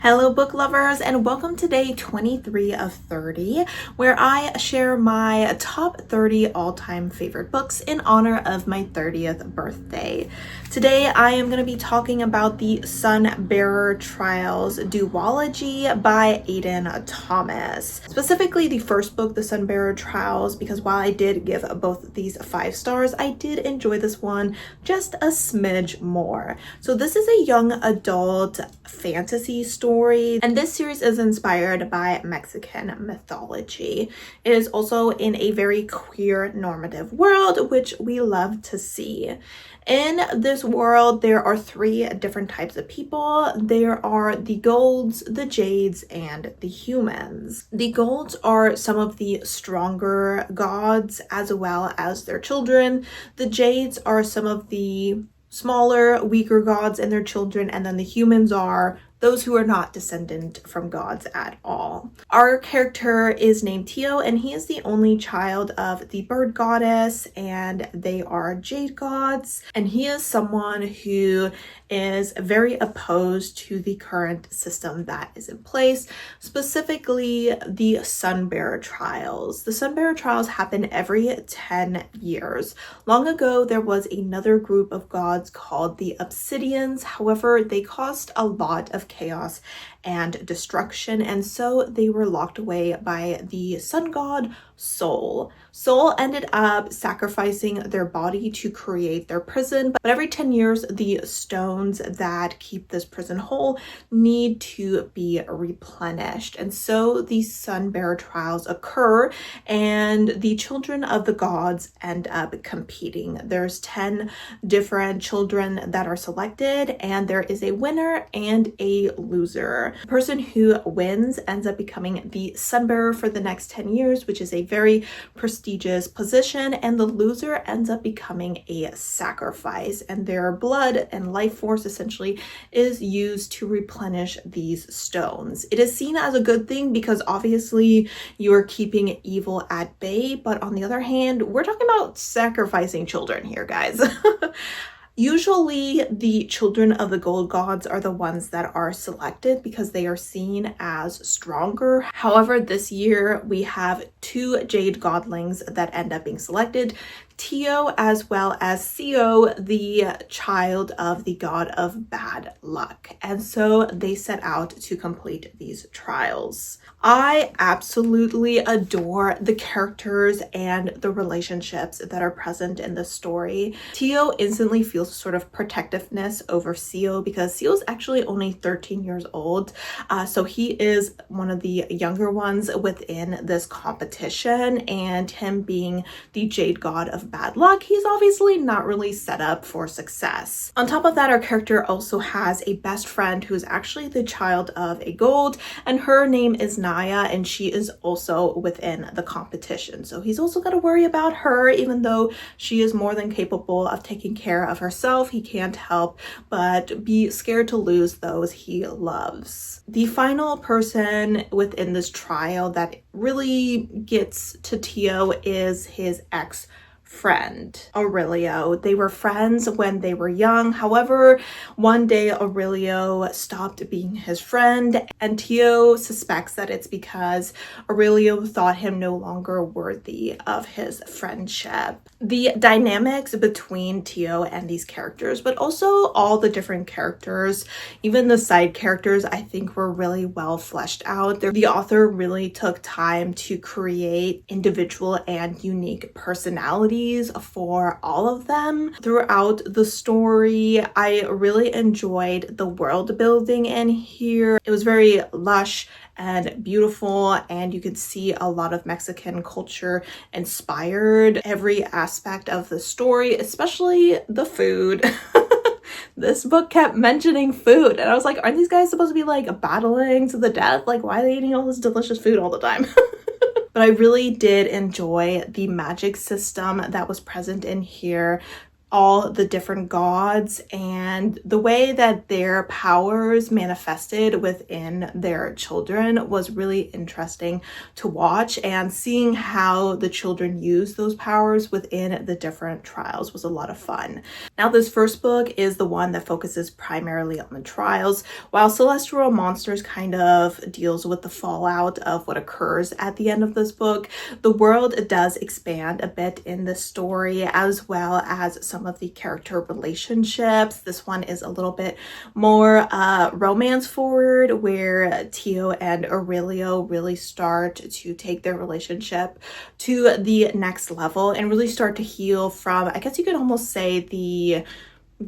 Hello book lovers, and welcome to day 23 of 30, where I share my top 30 all-time favorite books in honor of my 30th birthday. Today I am going to be talking about the Sunbearer Trials duology by Aiden Thomas. Specifically the first book, the Sunbearer Trials, because while I did give both of these 5 stars, I did enjoy this one just a smidge more. So this is a young adult fantasy story, and this series is inspired by Mexican mythology. It is also in a very queer normative world, which we love to see. In this world, there are 3 different types of people. There are the golds, the jades, and the humans. The golds are some of the stronger gods as well as their children. The jades are some of the smaller, weaker gods and their children, and then the humans are those who are not descendant from gods at all. Our character is named Tio, and he is the only child of the bird goddess, and they are jade gods. And he is someone who is very opposed to the current system that is in place, specifically the Sunbearer Trials. The Sunbearer Trials happen every 10 years. Long ago, there was another group of gods called the Obsidians. However, they caused a lot of chaos and destruction, and so they were locked away by the sun god Sol. Sol ended up sacrificing their body to create their prison, but every 10 years the stones that keep this prison whole need to be replenished, and so the Sunbearer Trials occur and the children of the gods end up competing. There's 10 different children that are selected, and there is a winner and a loser. The person who wins ends up becoming the Sunbearer for the next 10 years, which is a very prestigious position, and the loser ends up becoming a sacrifice, and their blood and life force essentially is used to replenish these stones. It is seen as a good thing because obviously you are keeping evil at bay, but on the other hand, we're talking about sacrificing children here, guys. Usually the children of the gold gods are the ones that are selected because they are seen as stronger. However, this year we have 2 jade godlings that end up being selected, Tio as well as Sio, the child of the god of bad luck. And so they set out to complete these trials. I absolutely adore the characters and the relationships that are present in the story. Tio instantly feels a sort of protectiveness over Sio because Sio is actually only 13 years old. So he is one of the younger ones within this competition, and him being the jade god of bad luck, he's obviously not really set up for success. On top of that, our character also has a best friend who's actually the child of a gold, and her name is Naya, and she is also within the competition. So he's also got to worry about her, even though she is more than capable of taking care of herself. He can't help but be scared to lose those he loves. The final person within this trial that really gets to Tio is his ex-friend, Aurelio. They were friends when they were young. However, one day Aurelio stopped being his friend, and Tio suspects that it's because Aurelio thought him no longer worthy of his friendship. The dynamics between Tio and these characters, but also all the different characters, even the side characters, I think were really well fleshed out. The author really took time to create individual and unique personalities for all of them. Throughout the story, I really enjoyed the world building in here. It was very lush and beautiful, and you could see a lot of Mexican culture inspired every aspect of the story, especially the food. This book kept mentioning food, and I was like, aren't these guys supposed to be like battling to the death? Like, why are they eating all this delicious food all the time? But I really did enjoy the magic system that was present in here. all the different gods and the way that their powers manifested within their children was really interesting to watch, and seeing how the children use those powers within the different trials was a lot of fun. Now, this first book is the one that focuses primarily on the trials, while Celestial Monsters kind of deals with the fallout of what occurs at the end of this book. The world does expand a bit in the story, as well as some of the character relationships. This one is a little bit more romance forward, where Tio and Aurelio really start to take their relationship to the next level and really start to heal from, I guess you could almost say, the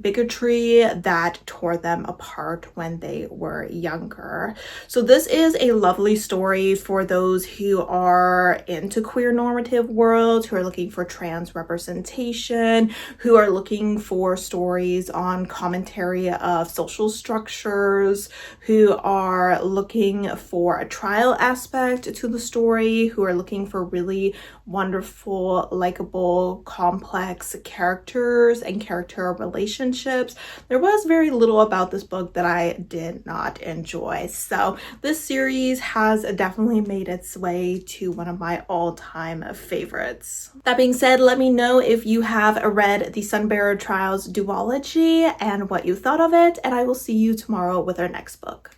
bigotry that tore them apart when they were younger. So this is a lovely story for those who are into queer normative worlds, who are looking for trans representation, who are looking for stories on commentary of social structures, who are looking for a trial aspect to the story, who are looking for really wonderful, likable, complex characters and character relationships. There was very little about this book that I did not enjoy. So this series has definitely made its way to one of my all-time favorites. That being said, let me know if you have read the Sunbearer Trials duology and what you thought of it, and I will see you tomorrow with our next book.